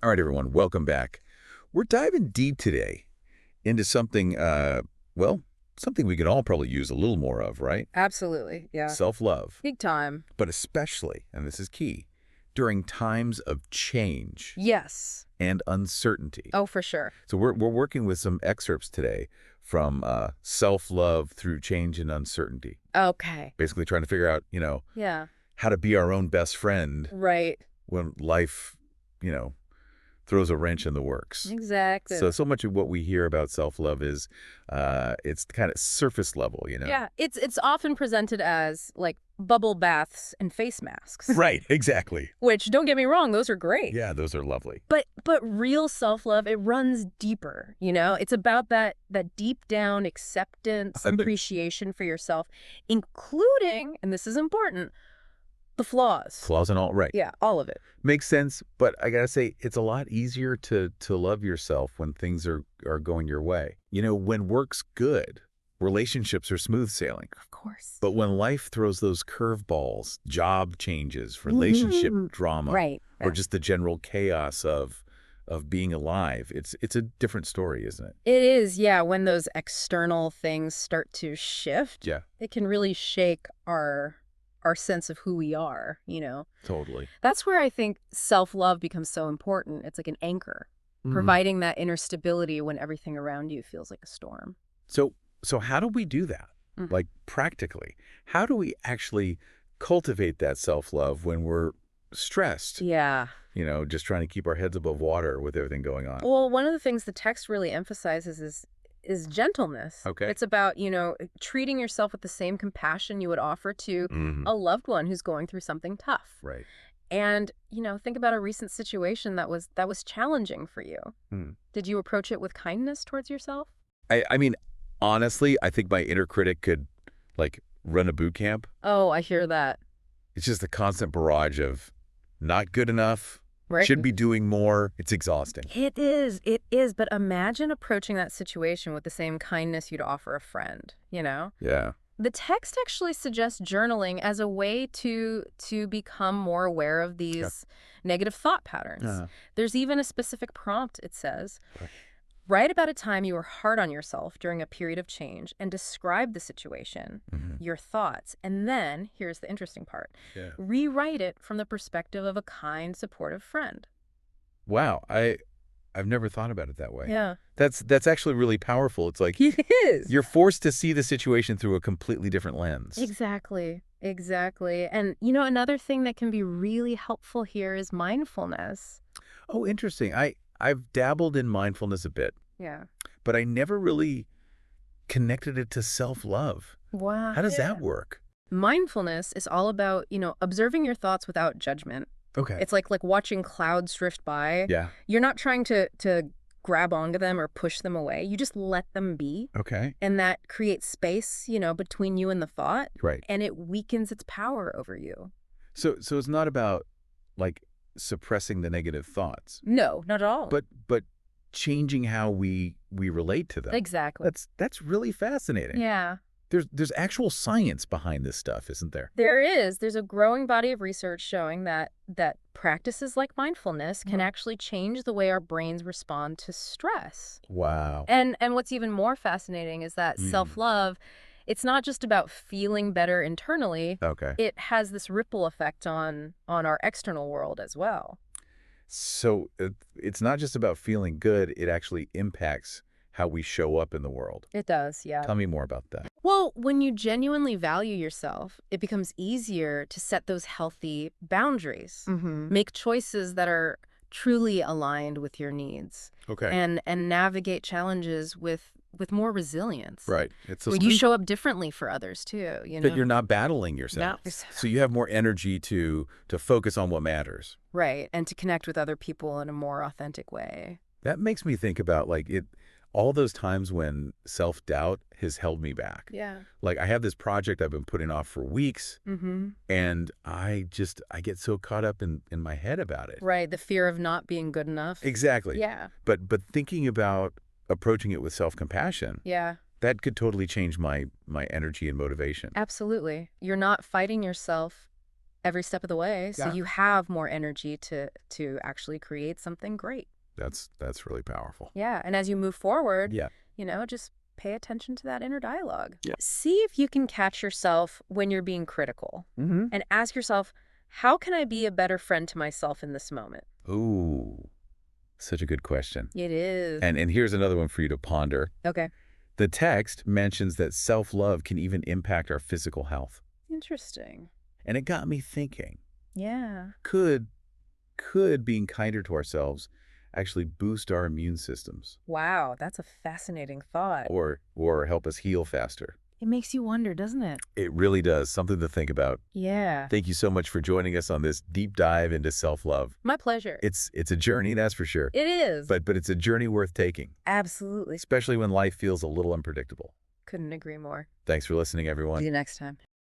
All right, everyone, welcome back. We're diving deep today into something, well, something we can all probably use a little more of, right? Absolutely. Yeah. Self-love, Big time. but especially, and this is key, during times of change Yes. and uncertainty. Oh, for sure. So we're working with some excerpts today from self-love through change and uncertainty. Okay. Basically trying to figure out, Yeah. how to be our own best friend Right. when life, you know, throws a wrench in the works. Exactly. So much of what we hear about self-love is, it's kind of surface level, Yeah. It's often presented as like bubble baths and face masks. Right, exactly. Which, don't get me wrong, those are great. Yeah, those are lovely. But real self-love, it runs deeper, It's about that deep down acceptance and appreciation for yourself, including, and this is important, the flaws. Flaws and all, right. Yeah, all of it. Makes sense, but I gotta say, it's a lot easier to love yourself when things are going your way. When work's good, relationships are smooth sailing. Of course. But when life throws those curveballs, job changes, relationship drama, Right. or just the general chaos of being alive, it's a different story, isn't it? It is, yeah. When those external things start to shift, Yeah, it can really shake our sense of who we are, totally. That's where I think self-love becomes so important. It's like an anchor, providing that inner stability when everything around you feels like a storm. So how do we do that? Like practically, how do we actually cultivate that self-love when we're stressed? Yeah. Just trying to keep our heads above water with everything going on. Well, one of the things the text really emphasizes is gentleness. Okay. It's about, treating yourself with the same compassion you would offer to a loved one who's going through something tough. Right. And, think about a recent situation that was challenging for you. Did you approach it with kindness towards yourself? I mean, honestly, I think my inner critic could, run a boot camp. Oh, I hear that. It's just a constant barrage of not good enough, Right. should be doing more. It's exhausting. It is. But imagine approaching that situation with the same kindness you'd offer a friend, Yeah. The text actually suggests journaling as a way to become more aware of these negative thought patterns. There's even a specific prompt, it says. Right. Write about a time you were hard on yourself during a period of change and describe the situation, your thoughts, and then, here's the interesting part, rewrite it from the perspective of a kind, supportive friend. Wow. I've never thought about it that way. Yeah. That's actually really powerful. It's like It is. you're forced to see the situation through a completely different lens. Exactly. And, another thing that can be really helpful here is mindfulness. Oh, interesting. I've dabbled in mindfulness a bit. Yeah. But I never really connected it to self-love. Wow. How does that work? Mindfulness is all about, observing your thoughts without judgment. Okay. It's like watching clouds drift by. Yeah. You're not trying to grab onto them or push them away. You just let them be. Okay. And that creates space, between you and the thought. Right. And it weakens its power over you. So it's not about suppressing the negative thoughts. No, not at all. But changing how we relate to them. Exactly. That's really fascinating. Yeah. There's actual science behind this stuff, isn't there? There is. There's a growing body of research showing that practices like mindfulness can actually change the way our brains respond to stress. Wow. And what's even more fascinating is that self-love, it's not just about feeling better internally. Okay. It has this ripple effect on our external world as well. So it's not just about feeling good, it actually impacts how we show up in the world. It does, yeah. Tell me more about that. Well, when you genuinely value yourself, it becomes easier to set those healthy boundaries. Make choices that are truly aligned with your needs. Okay. And navigate challenges with more resilience. Right. You show up differently for others too, But you're not battling yourself. No. So you have more energy to focus on what matters. Right. And to connect with other people in a more authentic way. That makes me think about all those times when self-doubt has held me back. Yeah. I have this project I've been putting off for weeks, and I get so caught up in my head about it. Right. The fear of not being good enough. Exactly. Yeah. But thinking about approaching it with self-compassion, Yeah. that could totally change my energy and motivation. Absolutely. You're not fighting yourself every step of the way, so you have more energy to actually create something great. That's really powerful. Yeah, and as you move forward, just pay attention to that inner dialogue. Yeah. See if you can catch yourself when you're being critical, and ask yourself, how can I be a better friend to myself in this moment? Ooh, such a good question. It is. And here's another one for you to ponder. Okay. The text mentions that self-love can even impact our physical health. Interesting. And it got me thinking, Yeah. could being kinder to ourselves actually boost our immune systems Wow, that's a fascinating thought. or help us heal faster? It makes you wonder, doesn't it? It really does. Something to think about. Yeah. Thank you so much for joining us on this deep dive into self-love. My pleasure. It's a journey, that's for sure. It is. But it's a journey worth taking. Absolutely. Especially when life feels a little unpredictable. Couldn't agree more. Thanks for listening, everyone. See you next time.